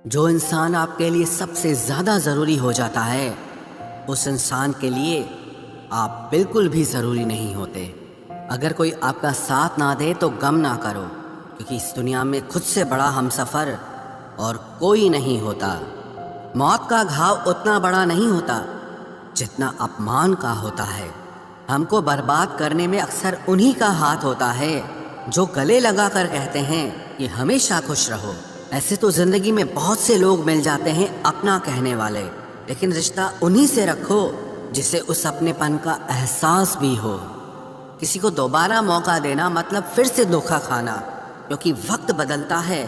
جو انسان آپ کے لیے سب سے زیادہ ضروری ہو جاتا ہے اس انسان کے لیے آپ بالکل بھی ضروری نہیں ہوتے۔ اگر کوئی آپ کا ساتھ نہ دے تو غم نہ کرو، کیونکہ اس دنیا میں خود سے بڑا ہمسفر اور کوئی نہیں ہوتا۔ موت کا گھاؤ اتنا بڑا نہیں ہوتا جتنا اپمان کا ہوتا ہے۔ ہم کو برباد کرنے میں اکثر انہی کا ہاتھ ہوتا ہے جو گلے لگا کر کہتے ہیں کہ ہمیشہ خوش رہو۔ ایسے تو زندگی میں بہت سے لوگ مل جاتے ہیں اپنا کہنے والے، لیکن رشتہ انہی سے رکھو جسے اس اپنے پن کا احساس بھی ہو۔ کسی کو دوبارہ موقع دینا مطلب پھر سے دھوکا کھانا، کیونکہ وقت بدلتا ہے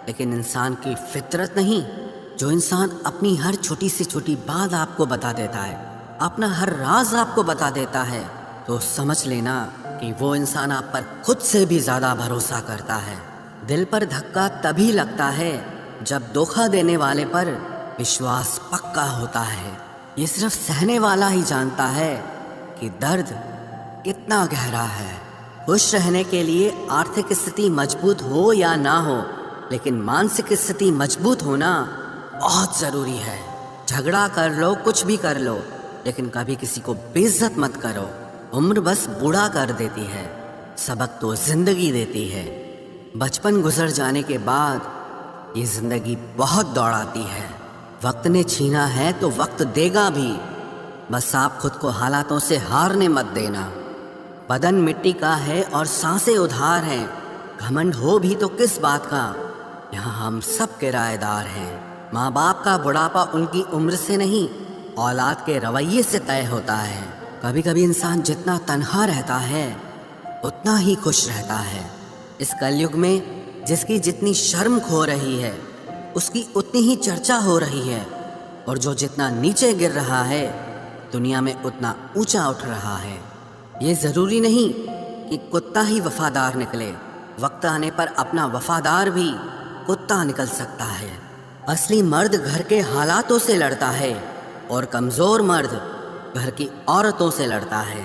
لیکن انسان کی فطرت نہیں۔ جو انسان اپنی ہر چھوٹی سے چھوٹی بات آپ کو بتا دیتا ہے، اپنا ہر راز آپ کو بتا دیتا ہے، تو سمجھ لینا کہ وہ انسان آپ پر خود سے بھی زیادہ بھروسہ کرتا ہے۔ دل پر دھکا تبھی لگتا ہے جب دھوکا دینے والے پر وشواس پکا ہوتا ہے۔ یہ صرف سہنے والا ہی جانتا ہے کہ درد کتنا گہرا ہے۔ خوش رہنے کے لیے آرتھک استھتی مضبوط ہو یا نہ ہو، لیکن مانسک استھتی مضبوط ہونا بہت ضروری ہے۔ جھگڑا کر لو، کچھ بھی کر لو، لیکن کبھی کسی کو بے عزت مت کرو۔ عمر بس بوڑھا کر دیتی ہے، سبق تو زندگی دیتی ہے۔ بچپن گزر جانے کے بعد یہ زندگی بہت دوڑاتی ہے۔ وقت نے چھینا ہے تو وقت دے گا بھی، بس آپ خود کو حالاتوں سے ہارنے مت دینا۔ بدن مٹی کا ہے اور سانسیں ادھار ہیں، گھمنڈ ہو بھی تو کس بات کا، یہاں ہم سب کرایہ دار ہیں۔ ماں باپ کا بڑھاپا ان کی عمر سے نہیں، اولاد کے رویے سے طے ہوتا ہے۔ کبھی کبھی انسان جتنا تنہا رہتا ہے اتنا ہی خوش رہتا ہے۔ اس کلیگ میں جس کی جتنی شرم کھو رہی ہے اس کی اتنی ہی چرچا ہو رہی ہے، اور جو جتنا نیچے گر رہا ہے دنیا میں اتنا اونچا اٹھ رہا ہے۔ یہ ضروری نہیں کہ کتا ہی وفادار نکلے، وقت آنے پر اپنا وفادار بھی کتا نکل سکتا ہے۔ اصلی مرد گھر کے حالاتوں سے لڑتا ہے اور کمزور مرد گھر کی عورتوں سے لڑتا ہے۔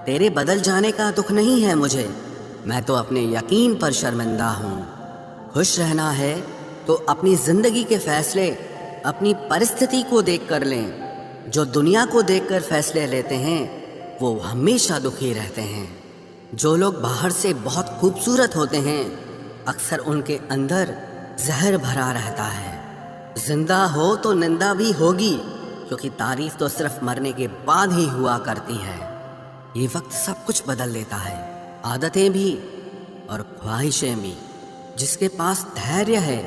تیرے بدل جانے کا دکھ نہیں ہے مجھے، میں تو اپنے یقین پر شرمندہ ہوں۔ خوش رہنا ہے تو اپنی زندگی کے فیصلے اپنی پرستھتی کو دیکھ کر لیں۔ جو دنیا کو دیکھ کر فیصلے لیتے ہیں وہ ہمیشہ دکھی رہتے ہیں۔ جو لوگ باہر سے بہت خوبصورت ہوتے ہیں اکثر ان کے اندر زہر بھرا رہتا ہے۔ زندہ ہو تو نندا بھی ہوگی، کیونکہ تعریف تو صرف مرنے کے بعد ہی ہوا کرتی ہے۔ یہ وقت سب کچھ بدل دیتا ہے، عادتیں بھی اور خواہشیں بھی۔ جس کے پاس دھیریہ ہے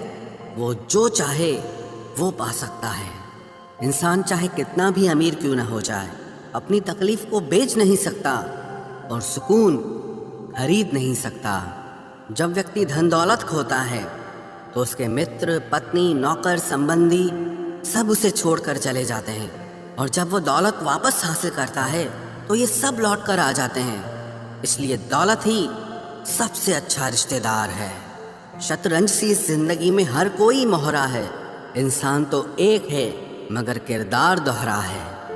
وہ جو چاہے وہ پا سکتا ہے۔ انسان چاہے کتنا بھی امیر کیوں نہ ہو جائے، اپنی تکلیف کو بیچ نہیں سکتا اور سکون خرید نہیں سکتا۔ جب ویکتی دھن دولت کھوتا ہے تو اس کے متر، پتنی، نوکر، سمبندھی سب اسے چھوڑ کر چلے جاتے ہیں، اور جب وہ دولت واپس حاصل کرتا ہے تو یہ سب لوٹ کر آ جاتے ہیں۔ اس لیے دولت ہی سب سے اچھا رشتہ دار ہے۔ شطرنج سی زندگی میں ہر کوئی مہرا ہے، انسان تو ایک ہے مگر کردار دوہرا ہے۔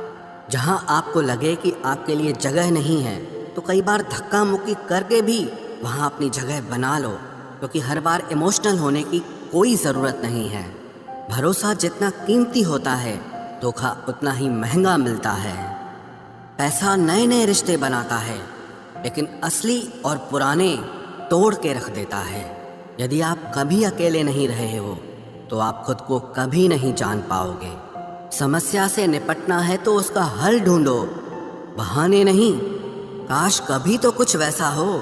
جہاں آپ کو لگے کہ آپ کے لیے جگہ نہیں ہے تو کئی بار دھکا مکی کر کے بھی وہاں اپنی جگہ بنا لو، کیونکہ ہر بار ایموشنل ہونے کی کوئی ضرورت نہیں ہے۔ بھروسہ جتنا قیمتی ہوتا ہے دھوکا اتنا ہی مہنگا ملتا ہے۔ پیسہ نئے نئے رشتے بناتا ہے لیکن اصلی اور پرانے توڑ کے رکھ دیتا ہے۔ یدی آپ کبھی اکیلے نہیں رہے ہو تو آپ خود کو کبھی نہیں جان پاؤ گے۔ سمسیا سے نپٹنا ہے تو اس کا حل ڈھونڈو، بہانے نہیں۔ کاش کبھی تو کچھ ویسا ہو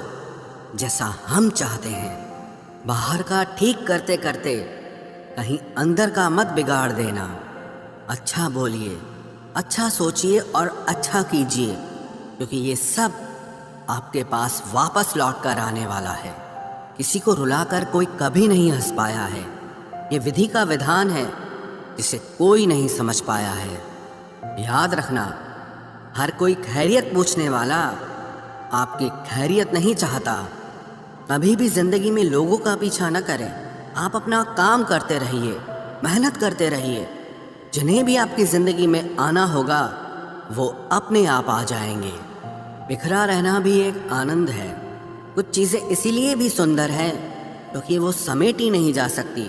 جیسا ہم چاہتے ہیں۔ باہر کا ٹھیک کرتے کرتے کہیں اندر کا مت بگاڑ دینا۔ اچھا بولیے، اچھا سوچیے اور اچھا کیجیے، کیونکہ یہ سب آپ کے پاس واپس لوٹ کر آنے والا ہے۔ کسی کو رلا کر کوئی کبھی نہیں ہنس پایا ہے۔ یہ ودھی کا ودھان ہے جسے کوئی نہیں سمجھ پایا ہے۔ یاد رکھنا، ہر کوئی خیریت پوچھنے والا آپ کی خیریت نہیں چاہتا۔ کبھی بھی زندگی میں لوگوں کا پیچھا نہ کریں، آپ اپنا کام کرتے رہیے، محنت کرتے رہیے۔ جنہیں بھی آپ کی زندگی میں آنا ہوگا وہ اپنے آپ آ جائیں گے۔ بکھرا رہنا بھی ایک آنند ہے۔ کچھ چیزیں اسی لیے بھی سندر ہیں کیونکہ وہ سمیٹی نہیں جا سکتی،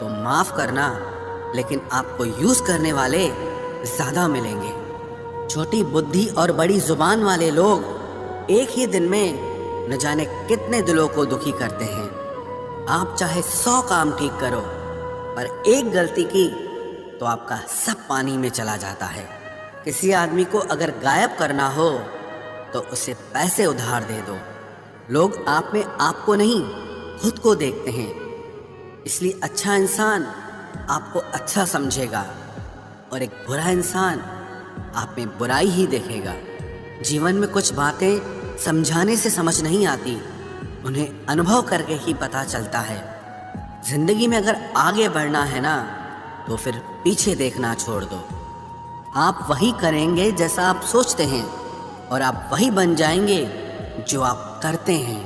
تو معاف کرنا، لیکن آپ کو یوز کرنے والے زیادہ ملیں گے۔ چھوٹی بدھی اور بڑی زبان والے لوگ ایک ہی دن میں نہ جانے کتنے دلوں کو دکھی کرتے ہیں۔ آپ چاہے 100 کام ٹھیک کرو، پر ایک غلطی کی تو آپ کا سب پانی میں چلا جاتا ہے۔ کسی آدمی کو اگر غائب کرنا ہو تو اسے پیسے ادھار دے دو۔ لوگ آپ میں آپ کو نہیں، خود کو دیکھتے ہیں، اس لیے اچھا انسان آپ کو اچھا سمجھے گا اور ایک برا انسان آپ میں برائی ہی دیکھے گا۔ جیون میں کچھ باتیں سمجھانے سے سمجھ نہیں آتی، انہیں انبھو کر کے ہی پتہ چلتا ہے۔ زندگی میں اگر آگے بڑھنا ہے نا تو پھر پیچھے دیکھنا چھوڑ دو۔ آپ وہی کریں گے جیسا آپ سوچتے ہیں، اور آپ وہی بن جائیں گے جو آپ کرتے ہیں۔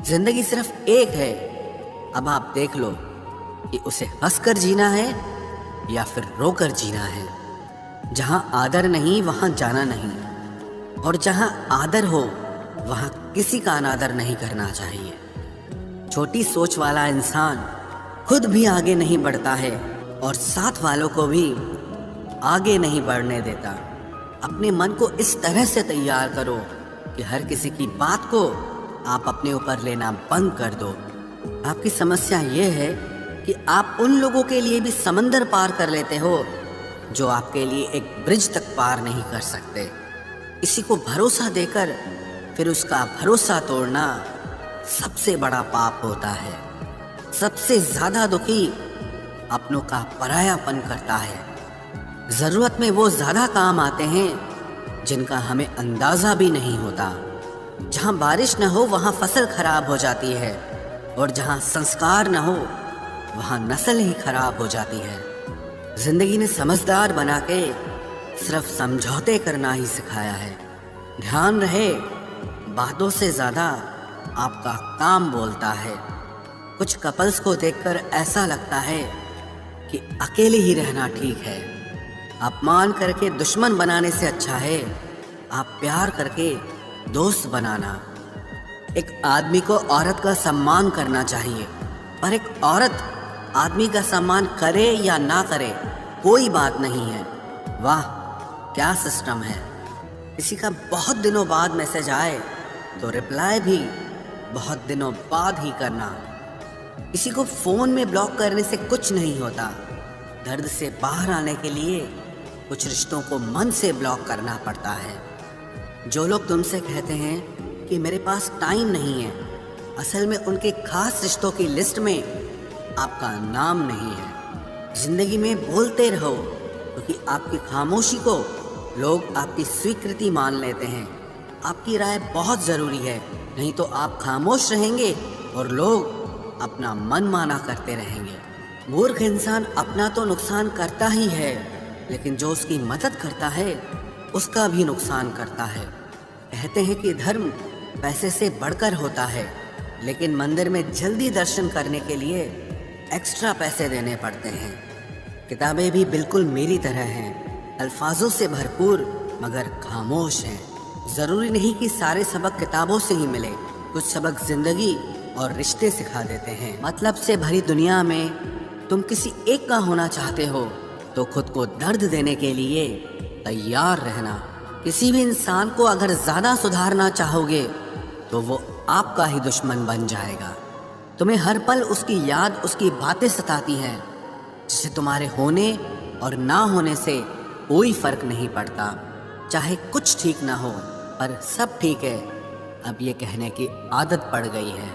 زندگی صرف ایک ہے، اب آپ دیکھ لو کہ اسے ہنس کر جینا ہے یا پھر رو کر جینا ہے۔ جہاں آدر نہیں وہاں جانا نہیں، اور جہاں آدر ہو وہاں کسی کا انادر نہیں کرنا چاہیے۔ چھوٹی سوچ والا انسان خود بھی آگے نہیں بڑھتا ہے اور ساتھ والوں کو بھی آگے نہیں بڑھنے دیتا۔ اپنے من کو اس طرح سے تیار کرو کہ ہر کسی کی بات کو آپ اپنے اوپر لینا بند کر دو۔ آپ کی سمسیا یہ ہے کہ آپ ان لوگوں کے لیے بھی سمندر پار کر لیتے ہو جو آپ کے لیے ایک برج تک پار نہیں کر سکتے۔ کسی کو بھروسہ دے کر پھر اس کا بھروسہ توڑنا سب سے بڑا پاپ ہوتا ہے۔ سب سے زیادہ دکھی اپنوں کا پرایا پن کرتا ہے۔ ضرورت میں وہ زیادہ کام آتے ہیں جن کا ہمیں اندازہ بھی نہیں ہوتا۔ جہاں بارش نہ ہو وہاں فصل خراب ہو جاتی ہے، اور جہاں سنسکار نہ ہو وہاں نسل ہی خراب ہو جاتی ہے۔ زندگی نے سمجھدار بنا کے صرف سمجھوتے کرنا ہی سکھایا ہے۔ دھیان رہے، باتوں سے زیادہ آپ کا کام بولتا ہے۔ کچھ کپلز کو دیکھ کر ایسا لگتا ہے کہ اکیلے ہی رہنا ٹھیک ہے۔ اپمان کر کے دشمن بنانے سے اچھا ہے آپ پیار کر کے دوست بنانا۔ ایک آدمی کو عورت کا سمان کرنا چاہیے، پر ایک عورت آدمی کا سمان کرے یا نہ کرے کوئی بات نہیں ہے۔ واہ کیا سسٹم ہے! کسی کا بہت دنوں بعد میسج آئے تو رپلائی بھی بہت دنوں بعد ہی کرنا۔ کسی کو فون میں بلاک کرنے سے کچھ نہیں ہوتا۔ درد سے باہر آنے کے لیے کچھ رشتوں کو من سے بلاک کرنا پڑتا ہے۔ جو لوگ تم سے کہتے ہیں کہ میرے پاس ٹائم نہیں ہے، اصل میں ان کے خاص رشتوں کی لسٹ میں آپ کا نام نہیں ہے۔ زندگی میں بولتے رہو، کیونکہ آپ کی خاموشی کو لوگ آپ کی سویکرتی مان لیتے ہیں۔ آپ کی رائے بہت ضروری ہے، نہیں تو آپ خاموش رہیں گے اور لوگ اپنا من مانا کرتے رہیں گے۔ مورخ انسان اپنا تو نقصان کرتا ہی ہے، لیکن جو اس کی مدد کرتا ہے اس کا بھی نقصان کرتا ہے۔ کہتے ہیں کہ دھرم پیسے سے بڑھ کر ہوتا ہے، لیکن مندر میں جلدی درشن کرنے کے لیے ایکسٹرا پیسے دینے پڑتے ہیں۔ کتابیں بھی بالکل میری طرح ہیں، الفاظوں سے بھرپور مگر خاموش ہیں۔ ضروری نہیں کہ سارے سبق کتابوں سے ہی ملے، کچھ سبق زندگی اور رشتے سکھا دیتے ہیں۔ مطلب سے بھری دنیا میں تم کسی ایک کا ہونا چاہتے ہو تو خود کو درد دینے کے لیے تیار رہنا۔ کسی بھی انسان کو اگر زیادہ سدھارنا چاہو گے تو وہ آپ کا ہی دشمن بن جائے گا۔ تمہیں ہر پل اس کی یاد، اس کی باتیں ستاتی ہیں، جسے تمہارے ہونے اور نہ ہونے سے کوئی فرق نہیں پڑتا۔ چاہے کچھ ٹھیک نہ ہو پر سب ٹھیک ہے، اب یہ کہنے کی عادت پڑ گئی ہے۔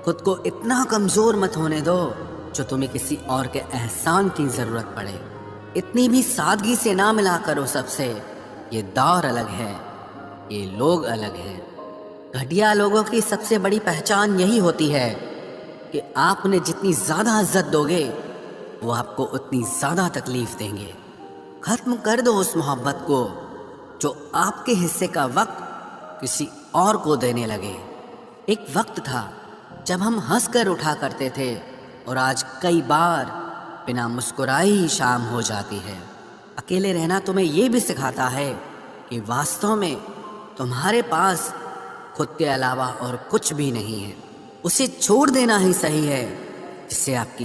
خود کو اتنا کمزور مت ہونے دو جو تمہیں کسی اور کے احسان کی ضرورت پڑے۔ اتنی بھی سادگی سے نہ ملا کرو سب سے، یہ دور الگ ہے، یہ لوگ الگ ہیں۔ گھٹیا لوگوں کی سب سے بڑی پہچان یہی ہوتی ہے کہ آپ انہیں جتنی زیادہ عزت دو گے وہ آپ کو اتنی زیادہ تکلیف دیں گے۔ ختم کر دو اس محبت کو جو آپ کے حصے کا وقت کسی اور کو دینے لگے۔ ایک وقت تھا جب ہم ہنس کر اٹھا کرتے تھے، اور آج کئی بار بنا مسکرائے ہی شام ہو جاتی ہے۔ اکیلے رہنا تمہیں یہ بھی سکھاتا ہے کہ واستو میں تمہارے پاس خود کے علاوہ اور کچھ بھی نہیں ہے۔ اسے چھوڑ دینا ہی صحیح ہے جس سے آپ کی